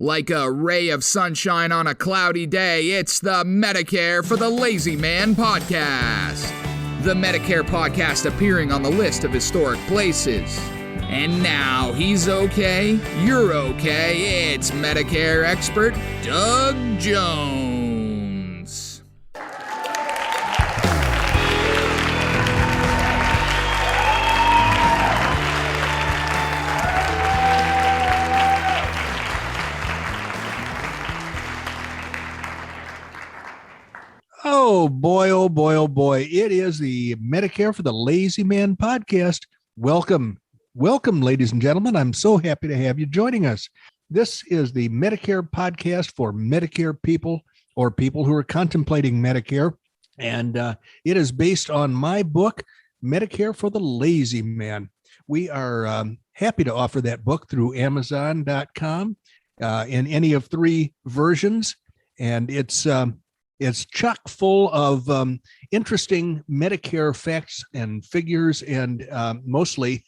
Like a ray of sunshine on a cloudy day, it's the Medicare for the Lazy Man podcast. The Medicare podcast appearing on the list of historic places. And now he's okay, you're okay, it's Medicare expert Doug Jones. Oh boy, oh boy, oh boy. It is the Medicare for the Lazy Man podcast. Welcome, ladies and gentlemen. I'm so happy to have you joining us. This is the Medicare podcast for Medicare people or people who are contemplating Medicare. And it is based on my book, Medicare for the Lazy Man. We are happy to offer that book through Amazon.com in any of three versions. And it's chock full of interesting Medicare facts and figures and mostly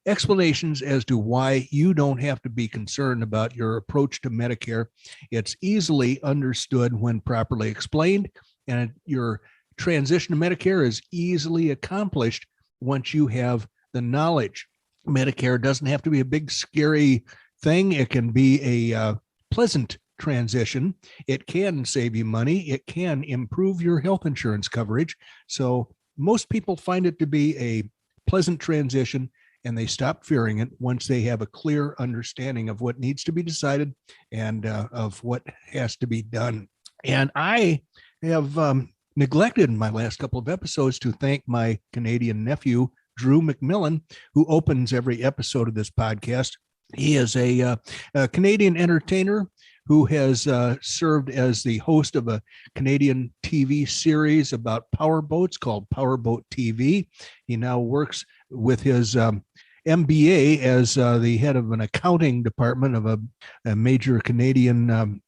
explanations as to why you don't have to be concerned about your approach to Medicare. It's easily understood when properly explained, and your transition to Medicare is easily accomplished once you have the knowledge. Medicare doesn't have to be a big, scary thing. It can be a pleasant transition. It can save you money. It can improve your health insurance coverage. So most people find it to be a pleasant transition, and they stop fearing it once they have a clear understanding of what needs to be decided and of what has to be done. And I have neglected in my last couple of episodes to thank my Canadian nephew, Drew McMillan, who opens every episode of this podcast. He is a Canadian entertainer who has served as the host of a Canadian TV series about powerboats called Powerboat TV. He now works with his MBA as the head of an accounting department of a major Canadian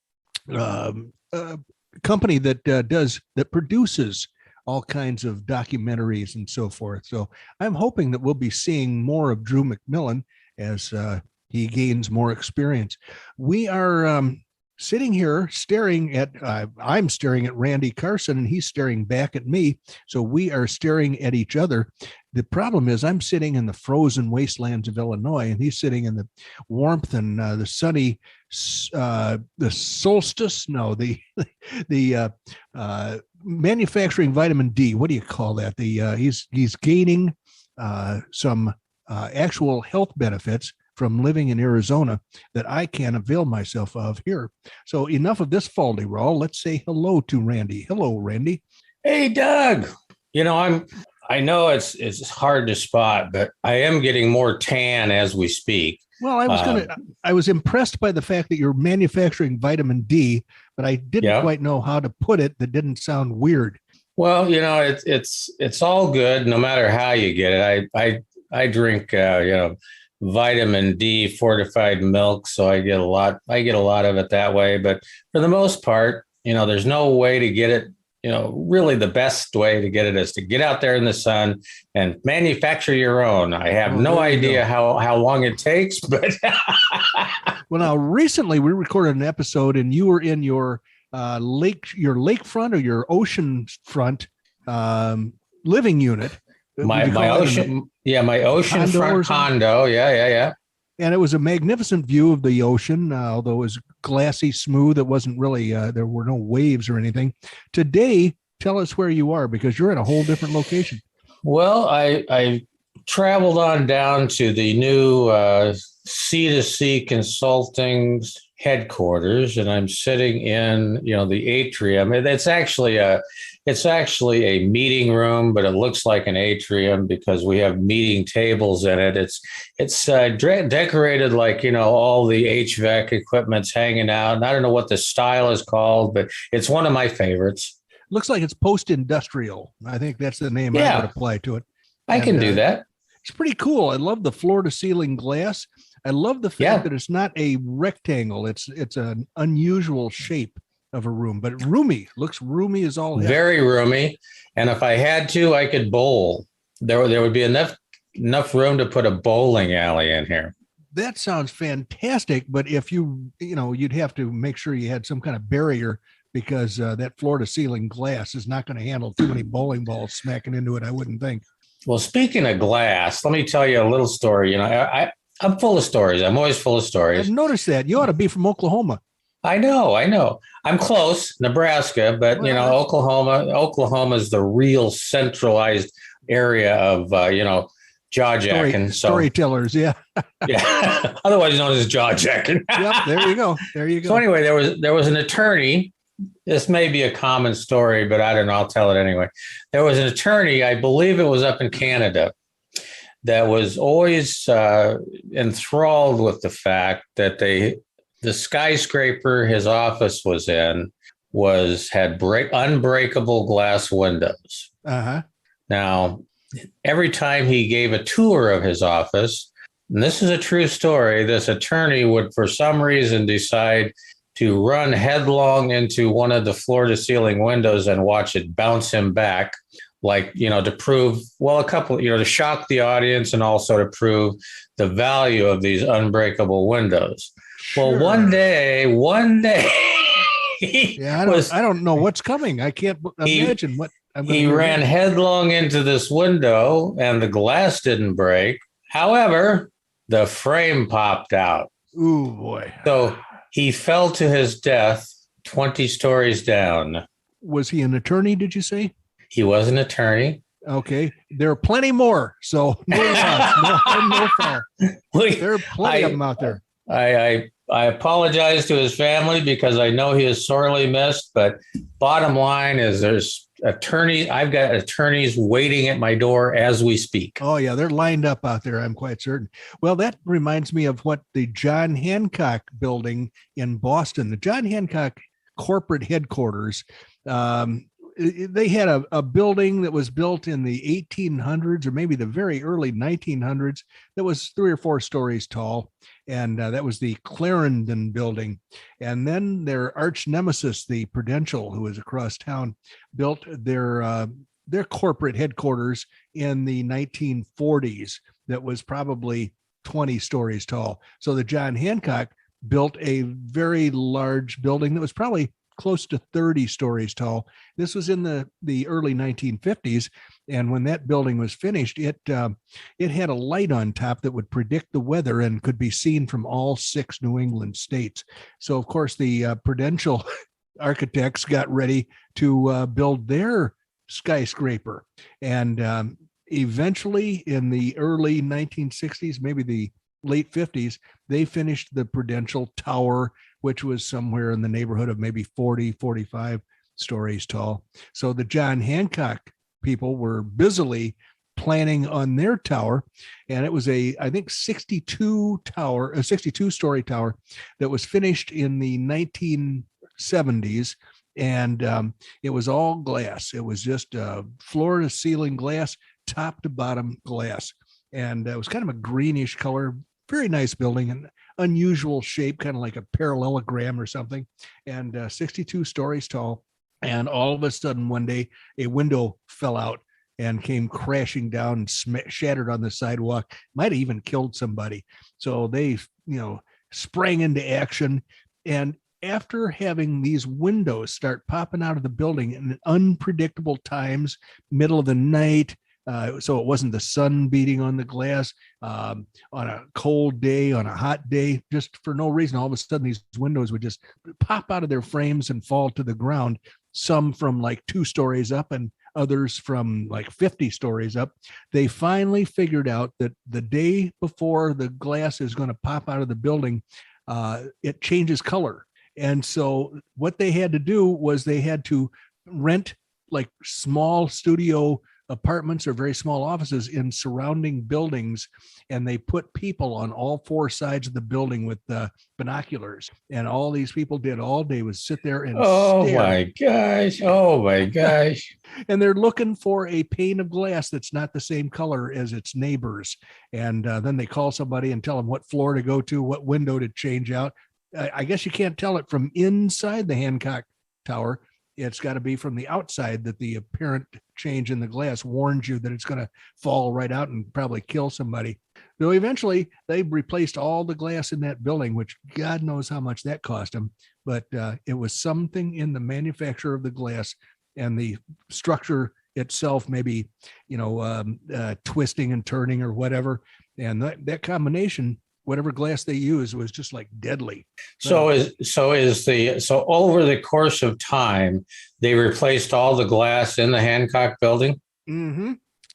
company that produces all kinds of documentaries and so forth. So I'm hoping that we'll be seeing more of Drew McMillan as he gains more experience. We are sitting here staring at, I'm staring at Randy Carson, and he's staring back at me. So we are staring at each other. The problem is I'm sitting in the frozen wastelands of Illinois, and he's sitting in the warmth and the sunny, the solstice. No, the manufacturing vitamin D. What do you call that? He's gaining some actual health benefits from living in Arizona that I can avail myself of here. So enough of this folderol. Let's say hello to Randy. Hello, Randy. Hey, Doug. You know, I know it's hard to spot, but I am getting more tan as we speak. Well, I was impressed by the fact that you're manufacturing vitamin D, but I didn't quite know how to put it that didn't sound weird. Well, you know, it's all good no matter how you get it. I drink vitamin D fortified milk, so I get a lot of it that way. But for the most part, you know, there's no way to get it. You know, really the best way to get it is to get out there in the sun and manufacture your own. I have no idea how long it takes, but well, now recently we recorded an episode, and you were in your lakefront or your ocean front living unit. My oceanfront condo. Yeah. And it was a magnificent view of the ocean, although it was glassy smooth. It wasn't really, there were no waves or anything. Today, tell us where you are, because you're in a whole different location. Well, I traveled on down to the new C2C Consulting headquarters, and I'm sitting in, the atrium. It's actually a meeting room, but it looks like an atrium because we have meeting tables in it. It's decorated like, all the HVAC equipment's hanging out. And I don't know what the style is called, but it's one of my favorites. Looks like it's post-industrial. I think that's the name I would apply to it. I can do that. It's pretty cool. I love the floor-to-ceiling glass. I love the fact that it's not a rectangle. It's an unusual shape of a room, but roomy. Looks roomy as all hell. Very roomy. And if I had to, I could bowl. There would be enough room to put a bowling alley in here. That sounds fantastic. But if you'd have to make sure you had some kind of barrier because that floor to ceiling glass is not going to handle too many bowling balls smacking into it, I wouldn't think. Well, speaking of glass, let me tell you a little story. I'm full of stories. I'm always full of stories. I've noticed that. You ought to be from Oklahoma. I know. I'm close, Nebraska, but Oklahoma is the real centralized area of jaw jacking. Storytellers, yeah. Yeah, otherwise known as jaw jacking. Yep, there you go. So anyway, there was an attorney. This may be a common story, but I don't know. I'll tell it anyway. There was an attorney, I believe it was up in Canada, that was always enthralled with the fact that the skyscraper his office was in had unbreakable glass windows. Uh-huh. Now, every time he gave a tour of his office, and this is a true story, this attorney would, for some reason, decide to run headlong into one of the floor-to-ceiling windows and watch it bounce him back, to prove, to shock the audience and also to prove the value of these unbreakable windows. Sure. Well, one day, I don't know what's coming. I can't imagine what I'm going to do. He ran headlong into this window and the glass didn't break. However, the frame popped out. Ooh, boy. So he fell to his death 20 stories down. Was he an attorney, did you say? He was an attorney. Okay. There are plenty more. So no foul. There are plenty of them out there. I apologize to his family because I know he is sorely missed. But bottom line is I've got attorneys waiting at my door as we speak. Oh, yeah. They're lined up out there. I'm quite certain. Well, that reminds me of what the John Hancock building in Boston, the John Hancock corporate headquarters, they had a building that was built in the 1800s or maybe the very early 1900s that was 3 or 4 stories tall. And that was the Clarendon building. And then their arch nemesis, the Prudential, who was across town, built their corporate headquarters in the 1940s that was probably 20 stories tall. So the John Hancock built a very large building that was probably close to 30 stories tall. This was in the early 1950s. And when that building was finished, it had a light on top that would predict the weather and could be seen from all 6 New England states. So, of course, the Prudential architects got ready to build their skyscraper. And eventually, in the early 1960s, maybe the late 50s, they finished the Prudential Tower, which was somewhere in the neighborhood of maybe 40, 45 stories tall. So the John Hancock people were busily planning on their tower. And it was I think 62 story tower that was finished in the 1970s. And it was all glass. It was just floor to ceiling glass, top to bottom glass. And it was kind of a greenish color, very nice building and unusual shape, kind of like a parallelogram or something, and 62 stories tall. And all of a sudden, one day, a window fell out and came crashing down, shattered on the sidewalk, might have even killed somebody. So they, sprang into action. And after having these windows start popping out of the building in unpredictable times, middle of the night, so it wasn't the sun beating on the glass, on a cold day, on a hot day, just for no reason, all of a sudden these windows would just pop out of their frames and fall to the ground, some from like 2 stories up and others from like 50 stories up. They finally figured out that the day before the glass is going to pop out of the building, it changes color. And so what they had to do was they had to rent like small studio apartments or very small offices in surrounding buildings, and they put people on all 4 sides of the building with binoculars. And all these people did all day was sit there and stare. Oh my gosh. And they're looking for a pane of glass that's not the same color as its neighbors. And then they call somebody and tell them what floor to go to, what window to change out. I guess you can't tell it from inside the Hancock Tower. It's got to be from the outside that the apparent change in the glass warns you that it's going to fall right out and probably kill somebody. So eventually they replaced all the glass in that building, which God knows how much that cost them. But it was something in the manufacture of the glass and the structure itself, maybe, twisting and turning or whatever. And that combination, whatever glass they used, was just like deadly. So over the course of time, they replaced all the glass in the Hancock building? Mm-hmm.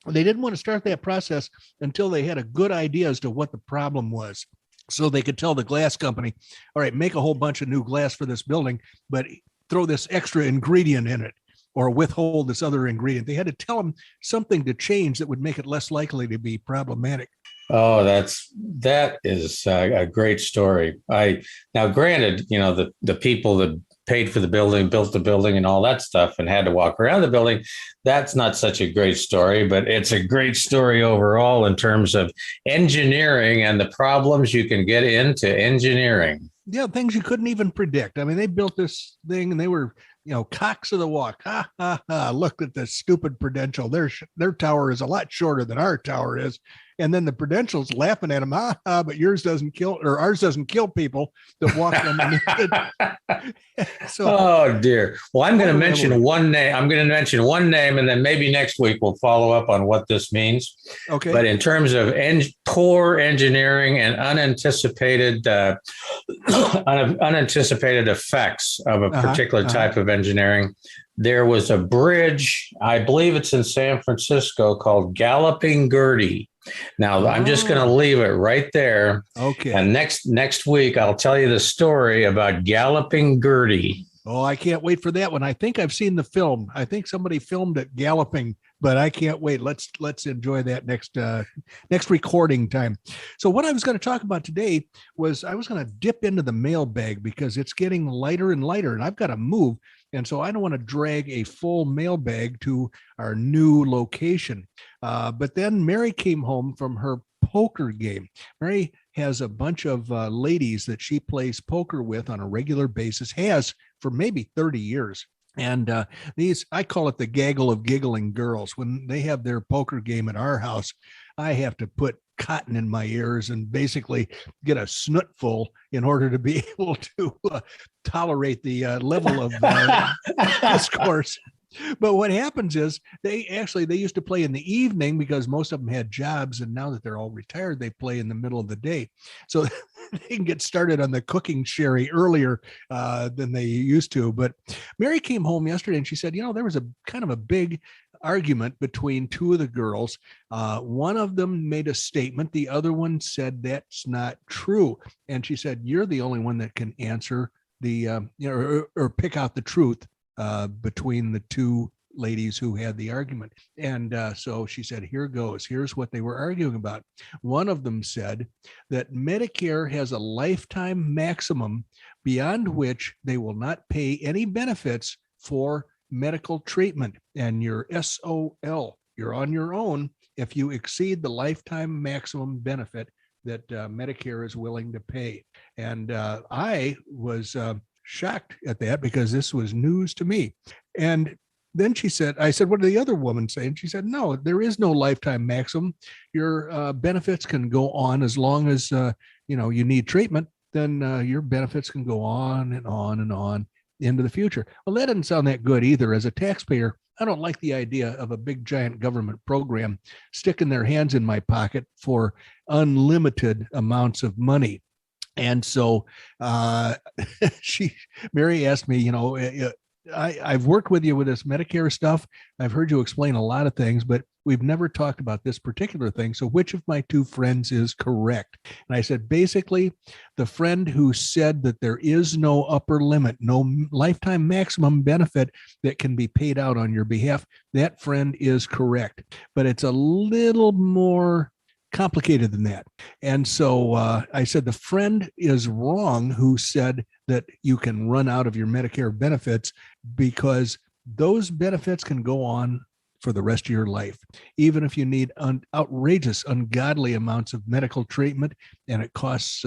They didn't want to start that process until they had a good idea as to what the problem was. So they could tell the glass company, all right, make a whole bunch of new glass for this building, but throw this extra ingredient in it or withhold this other ingredient. They had to tell them something to change that would make it less likely to be problematic. Oh, that is a great story. Now, granted, the people that paid for the building, built the building, and all that stuff, and had to walk around the building. That's not such a great story, but it's a great story overall in terms of engineering and the problems you can get into engineering. Yeah, things you couldn't even predict. I mean, they built this thing, and they were, cocks of the walk. Ha ha ha! Look at this stupid Prudential. Their tower is a lot shorter than our tower is. And then the Prudential's laughing at them, but ours doesn't kill people that walk underneath it. So, oh dear. Well, I'm going to mention one name. I'm going to mention one name, and then maybe next week we'll follow up on what this means. Okay. But in terms of poor engineering and unanticipated effects of a particular type of engineering, there was a bridge, I believe it's in San Francisco, called Galloping Gertie. Now, I'm just going to leave it right there. Okay. And next week, I'll tell you the story about Galloping Gertie. Oh, I can't wait for that one. I think I've seen the film. I think somebody filmed it galloping, but I can't wait. Let's enjoy that next recording time. So what I was going to talk about today was I was going to dip into the mailbag because it's getting lighter and lighter, and I've got to move. And so I don't want to drag a full mailbag to our new location. But then Mary came home from her poker game. Mary has a bunch of ladies that she plays poker with on a regular basis, has for maybe 30 years. And these, I call it the gaggle of giggling girls. When they have their poker game at our house, I have to put cotton in my ears and basically get a snootful in order to be able to tolerate the level of discourse. But what happens is they used to play in the evening because most of them had jobs, and now that they're all retired, they play in the middle of the day. So they can get started on the cooking sherry earlier than they used to. But Mary came home yesterday and she said, there was a kind of a big argument between two of the girls. One of them made a statement. The other one said that's not true. And she said, you're the only one that can answer or pick out the truth between the two ladies who had the argument. And so she said, here goes. Here's what they were arguing about. One of them said that Medicare has a lifetime maximum beyond which they will not pay any benefits for medical treatment. And you're SOL. You're on your own if you exceed the lifetime maximum benefit that Medicare is willing to pay. And I was shocked at that because this was news to me. And then I said, what did the other woman say? And she said, no, there is no lifetime maximum. Your benefits can go on as long as, you need treatment, then your benefits can go on and on and on into the future. Well, that doesn't sound that good either. As a taxpayer, I don't like the idea of a big giant government program sticking their hands in my pocket for unlimited amounts of money. And so Mary asked me, I've worked with you with this Medicare stuff. I've heard you explain a lot of things, but we've never talked about this particular thing. So which of my two friends is correct? And I said, basically, the friend who said that there is no upper limit, no lifetime maximum benefit that can be paid out on your behalf, that friend is correct. But it's a little more complicated than that. And so I said, the friend is wrong who said that you can run out of your Medicare benefits because those benefits can go on for the rest of your life, even if you need outrageous, ungodly amounts of medical treatment and it costs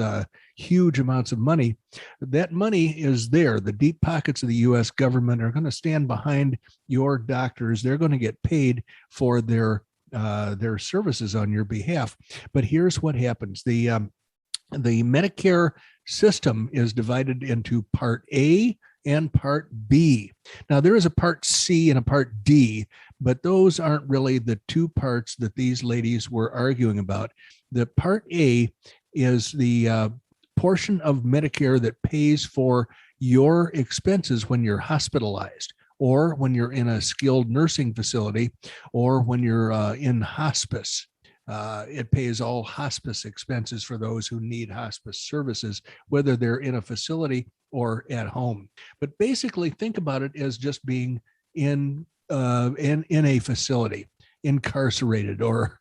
huge amounts of money. That money is there. The deep pockets of the U.S. government are going to stand behind your doctors. They're going to get paid for their their services on your behalf. But here's what happens. The Medicare system is divided into Part A and Part B. Now, there is a Part C and a Part D, but those aren't really the two parts that these ladies were arguing about. The Part A is the portion of Medicare that pays for your expenses when you're hospitalized, or when you're in a skilled nursing facility, or when you're in hospice. It pays all hospice expenses for those who need hospice services, whether they're in a facility or at home. But basically, think about it as just being in a facility, incarcerated, or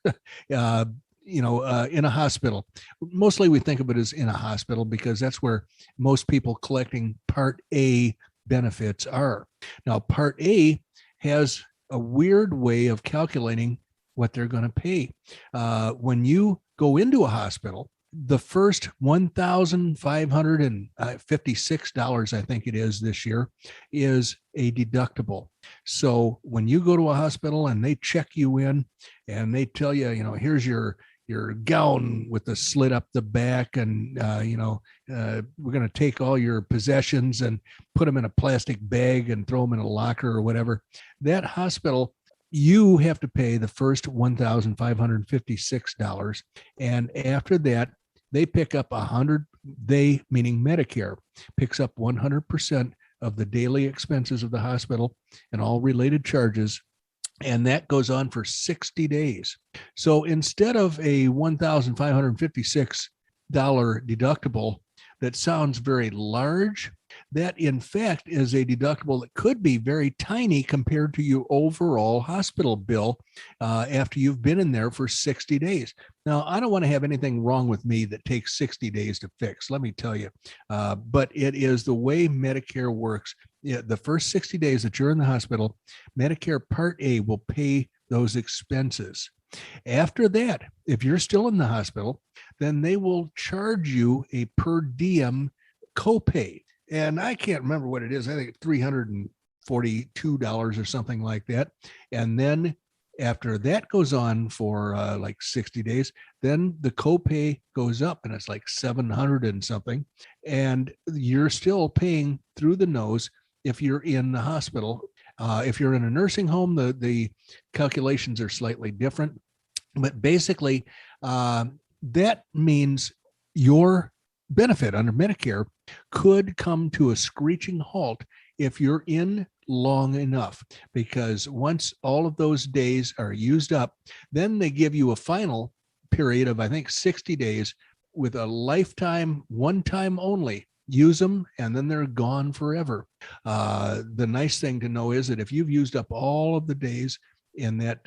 in a hospital. Mostly we think of it as in a hospital because that's where most people collecting Part A benefits are. Now, Part A has a weird way of calculating what they're going to pay. When you go into a hospital, the first $1,556, I think it is this year, is a deductible. So when you go to a hospital and they check you in and they tell you, here's your gown with the slit up the back, and we're going to take all your possessions and put them in a plastic bag and throw them in a locker or whatever, that hospital, you have to pay the first $1,556. And after that, they pick up they, meaning Medicare, picks up 100% of the daily expenses of the hospital and all related charges. And that goes on for 60 days. So instead of a $1,556 deductible that sounds very large, that in fact is a deductible that could be very tiny compared to your overall hospital bill after you've been in there for 60 days. Now, I don't want to have anything wrong with me that takes 60 days to fix, let me tell you. But it is the way Medicare works. The first 60 days that you're in the hospital, Medicare Part A will pay those expenses. After that, if you're still in the hospital, then they will charge you a per diem copay. And I can't remember what it is. I think it's $342 or something like that. And then after that goes on for like 60 days, then the copay goes up and it's like 700 and something. And you're still paying through the nose if you're in the hospital. If you're in a nursing home, the calculations are slightly different. But basically, that means your benefit under Medicare could come to a screeching halt if you're in long enough, because once all of those days are used up, then they give you a final period of, I think, 60 days with a lifetime, one time only. Use them and then they're gone forever. The nice thing to know is that if you've used up all of the days in that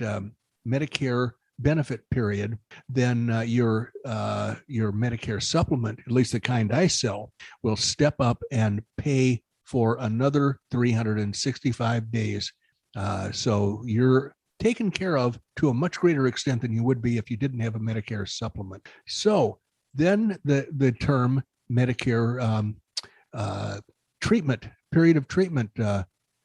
Medicare benefit period, then your Medicare supplement, at least the kind I sell, will step up and pay for another 365 days. So you're taken care of to a much greater extent than you would be if you didn't have a Medicare supplement. So then the term Medicare period of treatment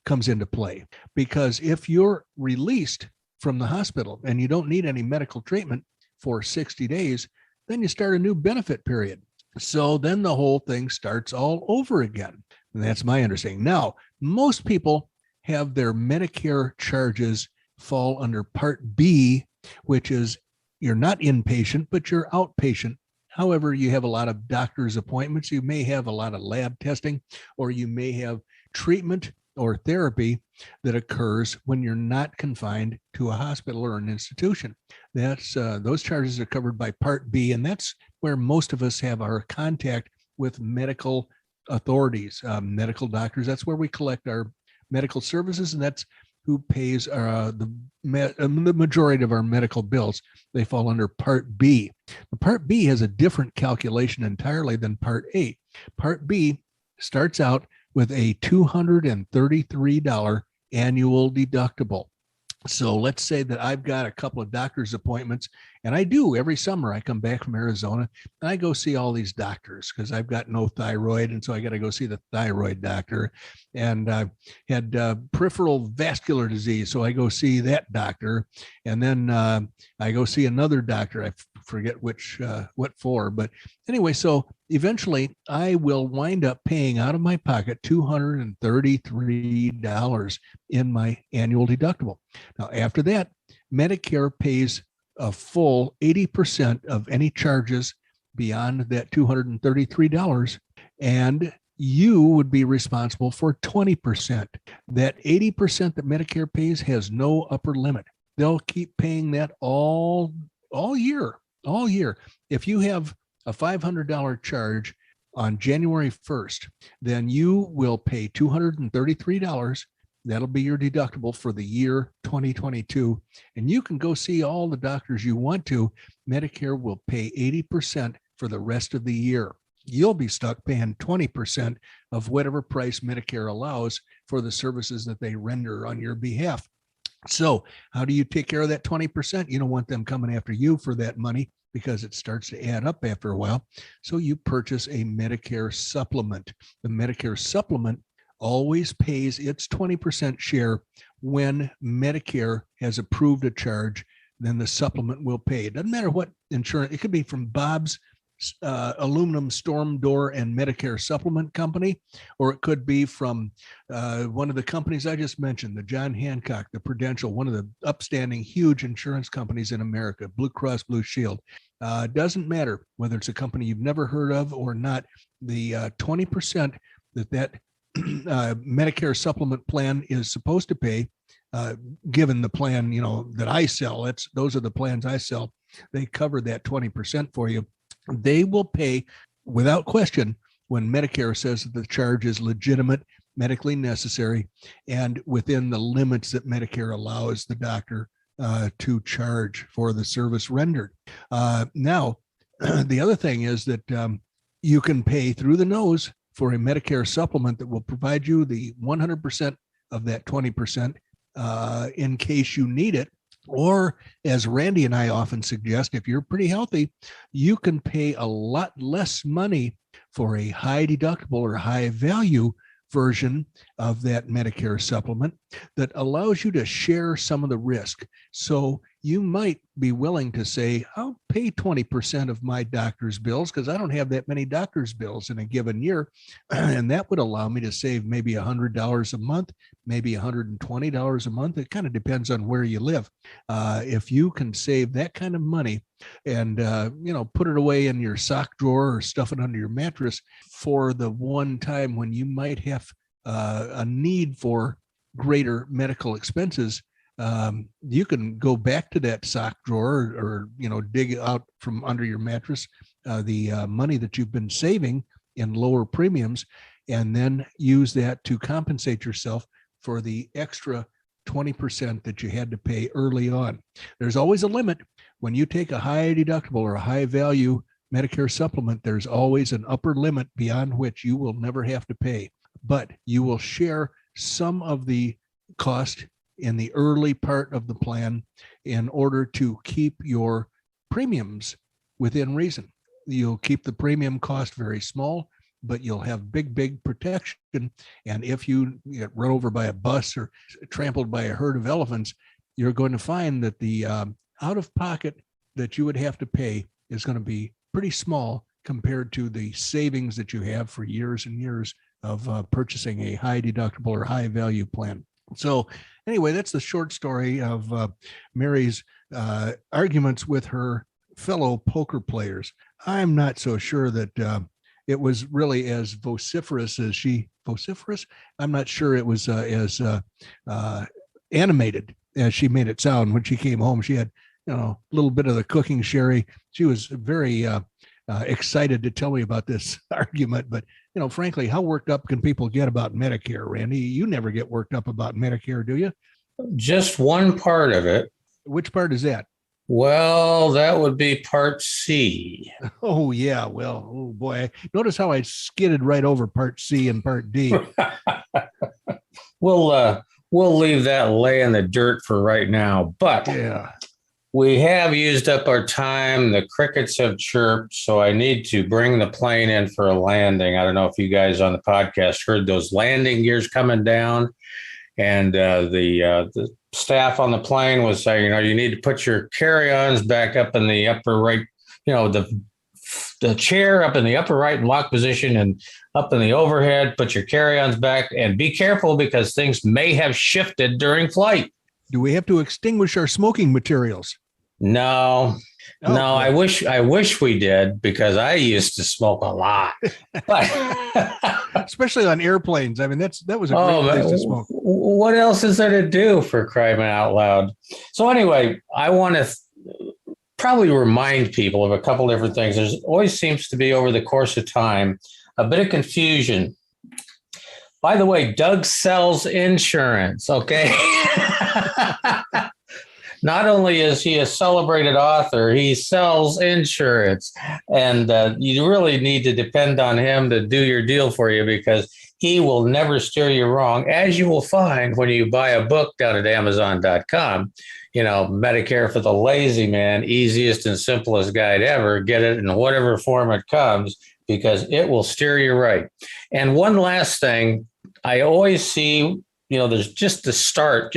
comes into play, because if you're released from the hospital and you don't need any medical treatment for 60 days, then you start a new benefit period. So then the whole thing starts all over again. And that's my understanding. Now, most people have their Medicare charges fall under Part B, which is you're not inpatient, but you're outpatient. However, you have a lot of doctor's appointments. You may have a lot of lab testing, or you may have treatment or therapy that occurs when you're not confined to a hospital or an institution. That's those charges are covered by Part B, and that's where most of us have our contact with medical authorities, medical doctors. That's where we collect our medical services, and that's who pays the majority of our medical bills. They fall under Part B. The Part B has a different calculation entirely than Part A. Part B starts out with a $233 annual deductible. So let's say that I've got a couple of doctor's appointments, and I do every summer. I come back from Arizona and I go see all these doctors because I've got no thyroid. And so I got to go see the thyroid doctor. And I had peripheral vascular disease. So I go see that doctor. And then I go see another doctor. I forget what for. But anyway, so eventually I will wind up paying out of my pocket $233 in my annual deductible. Now, after that, Medicare pays a full 80% of any charges beyond that $233, and you would be responsible for 20%. That 80% that Medicare pays has no upper limit. They'll keep paying that all year. If you have a $500 charge on January 1st, then you will pay $233. That'll be your deductible for the year 2022. And you can go see all the doctors you want to. Medicare will pay 80% for the rest of the year. You'll be stuck paying 20% of whatever price Medicare allows for the services that they render on your behalf. So how do you take care of that 20%? You don't want them coming after you for that money because it starts to add up after a while. So you purchase a Medicare supplement. The Medicare supplement always pays its 20% share when Medicare has approved a charge, then the supplement will pay. It doesn't matter what insurance, it could be from Bob's aluminum storm door and Medicare supplement company, or it could be from one of the companies I just mentioned, the John Hancock, the Prudential, one of the upstanding huge insurance companies in America, Blue Cross Blue Shield. Doesn't matter whether it's a company you've never heard of or not, the 20% that Medicare supplement plan is supposed to pay, given the plan, that I sell, those are the plans I sell. They cover that 20% for you. They will pay without question when Medicare says that the charge is legitimate, medically necessary, and within the limits that Medicare allows the doctor to charge for the service rendered. Now, the other thing is that you can pay through the nose for a Medicare supplement that will provide you the 100% of that 20% in case you need it. Or, as Randy and I often suggest, if you're pretty healthy, you can pay a lot less money for a high deductible or high value version of that Medicare supplement that allows you to share some of the risk. So you might be willing to say, I'll pay 20% of my doctor's bills because I don't have that many doctor's bills in a given year. And that would allow me to save maybe $100 a month, maybe $120 a month. It kind of depends on where you live. If you can save that kind of money and, put it away in your sock drawer or stuff it under your mattress for the one time when you might have a need for greater medical expenses, you can go back to that sock drawer or dig out from under your mattress the money that you've been saving in lower premiums, and then use that to compensate yourself for the extra 20% that you had to pay early on. There's always a limit. When you take a high deductible or a high value Medicare supplement, there's always an upper limit beyond which you will never have to pay, but you will share some of the cost in the early part of the plan in order to keep your premiums within reason. You'll keep the premium cost very small, but you'll have big protection. And if you get run over by a bus or trampled by a herd of elephants, you're going to find that the out of pocket that you would have to pay is going to be pretty small compared to the savings that you have for years and years of purchasing a high deductible or high value plan. So anyway, that's the short story of Mary's arguments with her fellow poker players. I'm not so sure that it was really as vociferous as vociferous? I'm not sure it was as animated as she made it sound. When she came home, she had, a little bit of the cooking sherry. She was very excited to tell me about this argument. But, frankly, how worked up can people get about Medicare, Randy? You never get worked up about Medicare, do you? Just one part of it. Which part is that? Well, that would be part C. Oh, yeah. Well, oh boy. Notice how I skidded right over part C and part D. We'll we'll leave that lay in the dirt for right now. But Yeah. we have used up our time. The crickets have chirped, so I need to bring the plane in for a landing. I don't know if you guys on the podcast heard those landing gears coming down, and the staff on the plane was saying, you need to put your carry-ons back up in the upper right, the chair up in the upper right lock position, and up in the overhead, put your carry-ons back, and be careful because things may have shifted during flight. Do we have to extinguish our smoking materials? No, Oh, no, good. I wish we did, because I used to smoke a lot. But Especially on airplanes. I mean, that was a great place to smoke. what else is there to do, for crying out loud? So anyway, I want to probably remind people of a couple different things. There's always seems to be, over the course of time, a bit of confusion. By the way, Doug sells insurance, okay? Not only is he a celebrated author, he sells insurance. And you really need to depend on him to do your deal for you, because he will never steer you wrong, as you will find when you buy a book down at Amazon.com. Medicare for the Lazy Man, easiest and simplest guide ever. Get it in whatever form it comes, because it will steer you right. And one last thing, I always see, there's just the start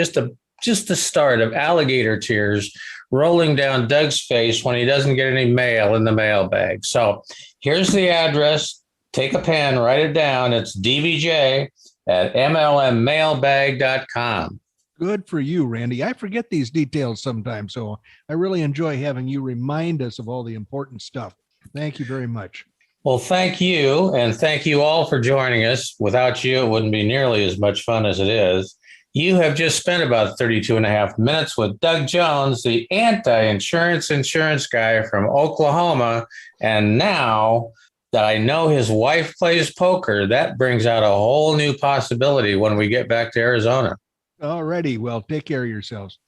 of alligator tears rolling down Doug's face when he doesn't get any mail in the mailbag. So here's the address. Take a pen, write it down. It's dvj@mlmmailbag.com. Good for you, Randy. I forget these details sometimes, so I really enjoy having you remind us of all the important stuff. Thank you very much. Well, thank you. And thank you all for joining us. Without you, it wouldn't be nearly as much fun as it is. You have just spent about 32 and a half minutes with Doug Jones, the anti-insurance insurance guy from Oklahoma. And now that I know his wife plays poker, that brings out a whole new possibility when we get back to Arizona. All righty. Well, take care of yourselves.